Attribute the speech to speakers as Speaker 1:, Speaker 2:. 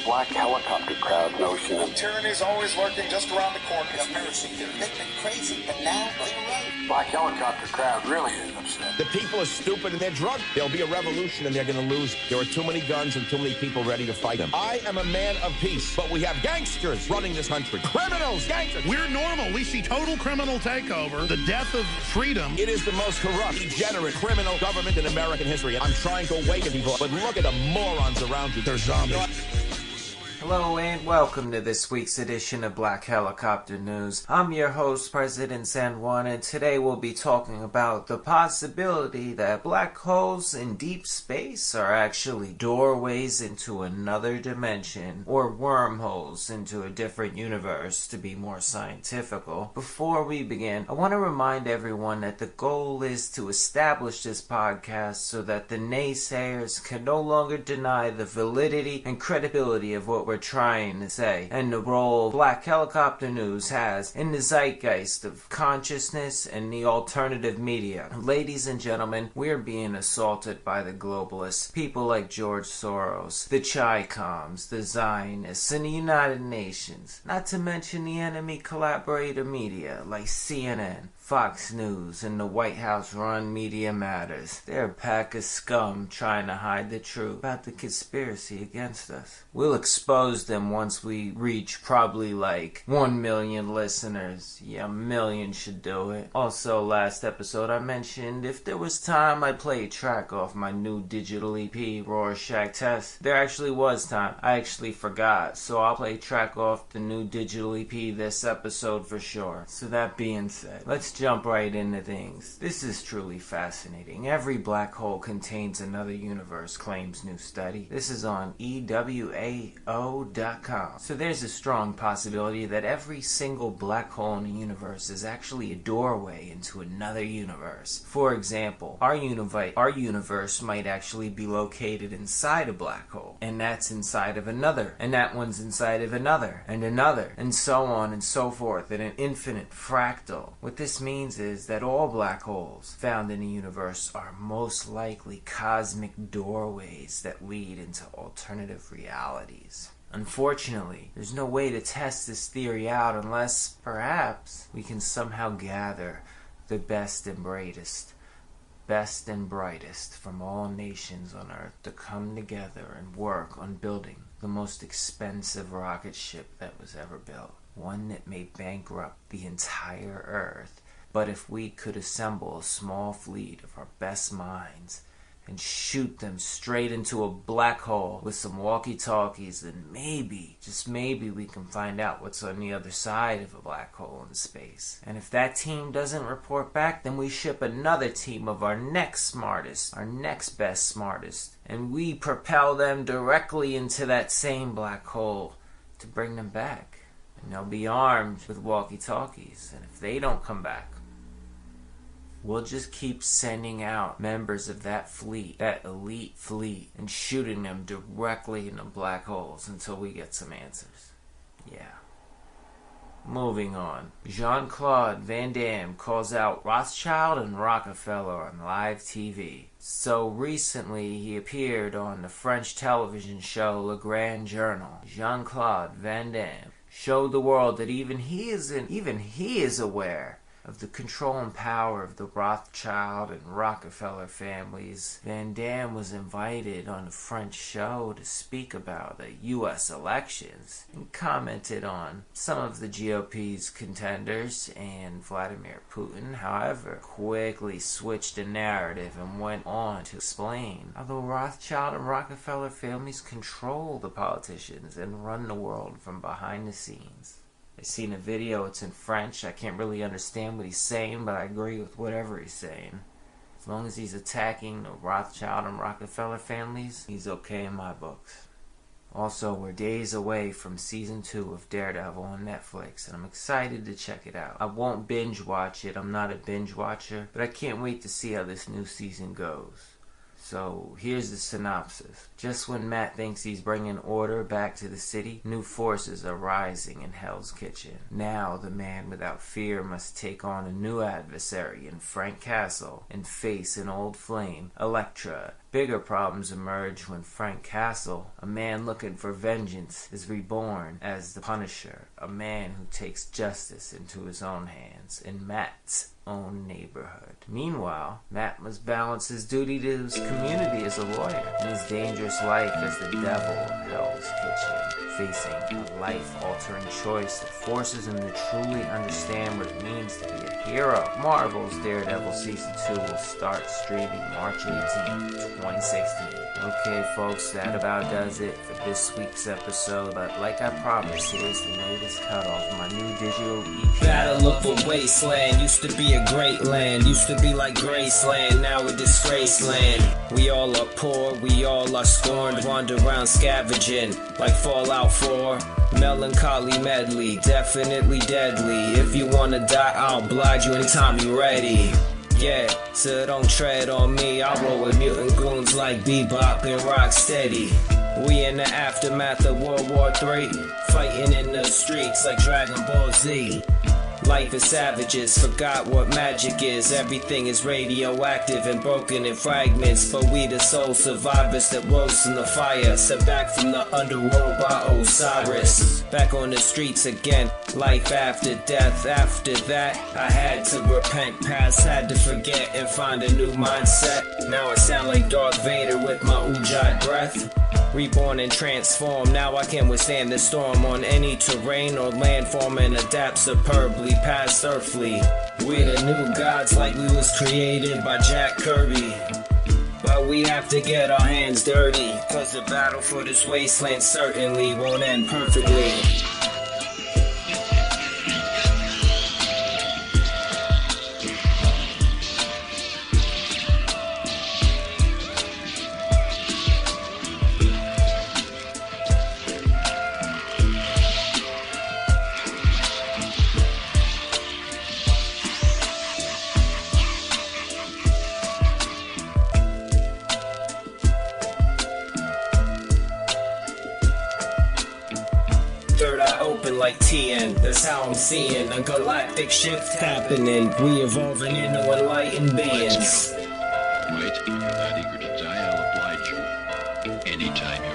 Speaker 1: black helicopter crowd notion of
Speaker 2: tyranny's always lurking just around the corner.
Speaker 3: I've never seen it. They've been crazy, but now they're right.
Speaker 1: black helicopter crowd really is upset.
Speaker 4: The people are stupid and they're drunk. There'll be a revolution and they're going to lose. There are too many guns and too many people ready to fight them. I am a man of peace, but we have gangsters running this country. Criminals, gangsters.
Speaker 5: We're normal. We see total criminal takeover, the death of freedom.
Speaker 4: It is the most corrupt, degenerate, criminal government in American history. I'm trying to awaken people, but look at the morons around you. They're zombies.
Speaker 6: Hello and welcome to this week's edition of Black Helicopter News. I'm your host, President Zen-1, and today we'll be talking about the possibility that black holes in deep space are actually doorways into another dimension, or wormholes into a different universe, to be more scientifical. Before we begin, I want to remind everyone that the goal is to establish this podcast so that the naysayers can no longer deny the validity and credibility of what we're trying to say, and the role Black Helicopter News has in the zeitgeist of consciousness and the alternative media. Ladies and gentlemen, we're being assaulted by the globalists, people like George Soros, the Chi-Coms, the Zionists, and the United Nations, not to mention the enemy collaborator media like CNN, Fox News, and the White House-run Media Matters. They're a pack of scum trying to hide the truth about the conspiracy against us. We'll expose them once we reach probably like 1 million listeners. Yeah, 1 million should do it. Also, last episode I mentioned if there was time I'd play a track off my new digital EP, Rorschach Test. There actually was time. I actually forgot. So I'll play a track off the new digital EP this episode for sure. So that being said, let's jump right into things. This is truly fascinating. Every black hole contains another universe, claims new study. This is on EWAO.com. So there's a strong possibility that every single black hole in the universe is actually a doorway into another universe. For example, our universe might actually be located inside a black hole, and that's inside of another, and that one's inside of another, and so on and so forth in an infinite fractal. What this means is that all black holes found in the universe are most likely cosmic doorways that lead into alternative realities. Unfortunately, there's no way to test this theory out unless, perhaps, we can somehow gather the best and brightest from all nations on Earth to come together and work on building the most expensive rocket ship that was ever built. One that may bankrupt the entire Earth. But if we could assemble a small fleet of our best minds and shoot them straight into a black hole with some walkie-talkies, then maybe, just maybe, we can find out what's on the other side of a black hole in space. And if that team doesn't report back, then we ship another team of our next smartest, our next best smartest, and we propel them directly into that same black hole to bring them back. And they'll be armed with walkie-talkies, and if they don't come back, we'll just keep sending out members of that fleet, that elite fleet, and shooting them directly into black holes until we get some answers. Yeah. Moving on. Claude Van Dam calls out Rothschild and Rockefeller on live TV. So recently he appeared on the French television show Le Grand Journal. Claude Van Dam showed the world that even he is aware of the control and power of the Rothschild and Rockefeller families. Van Dam was invited on a French show to speak about the U.S. elections and commented on some of the GOP's contenders and Vladimir Putin. However, quickly switched the narrative and went on to explain how the Rothschild and Rockefeller families control the politicians and run the world from behind the scenes. I've seen a video, it's in French. I can't really understand what he's saying, but I agree with whatever he's saying. As long as he's attacking the Rothschild and Rockefeller families, he's okay in my books. Also, we're days away from season 2 of Daredevil on Netflix, and I'm excited to check it out. I won't binge watch it, I'm not a binge watcher, but I can't wait to see how this new season goes. So, here's the synopsis. Just when Matt thinks he's bringing order back to the city, new forces are rising in Hell's Kitchen. Now, the man without fear must take on a new adversary in Frank Castle and face an old flame, Elektra, Bigger problems emerge when Frank Castle, a man looking for vengeance, is reborn as the Punisher, a man who takes justice into his own hands in Matt's own neighborhood. Meanwhile, Matt must balance his duty to his community as a lawyer and his dangerous life as the devil of Hell's Kitchen, facing a life-altering choice that forces him to truly understand what it means to be a hero. Marvel's Daredevil Season 2 will start streaming March 18, 2016. Okay, folks, that about does it for this week's episode. But like I promised, here's the latest cut off my new digital EP.
Speaker 7: Battle of a wasteland, used to be a great land, used to be like Graceland, now a disgraced land. We all are poor, we all are scorned, wander around scavenging like Fallout 4. Melancholy medley, definitely deadly. If you wanna die, I'll oblige you anytime you're ready. Yeah, so don't tread on me. I roll with mutant goons like Bebop and Rocksteady. We in the aftermath of World War III, fighting in the streets like Dragon Ball Z. Life is savages, forgot what magic is. Everything is radioactive and broken in fragments, but we the sole survivors that roast in the fire. Set back from the underworld by Osiris. Back on the streets again, life after death. After that, I had to repent. Past had to forget and find a new mindset. Now I sound like Darth Vader with my Ujjayi breath. Reborn and transformed, now I can withstand the storm on any terrain or landform and adapt superbly past earthly. We the new gods like we was created by Jack Kirby. But we have to get our hands dirty, cause the battle for this wasteland certainly won't end perfectly. Third eye open like TN, that's how I'm seeing a galactic shift happening. We evolving into enlightened beings.
Speaker 8: Wait, if you're that eager to die, I'll oblige you. Anytime you're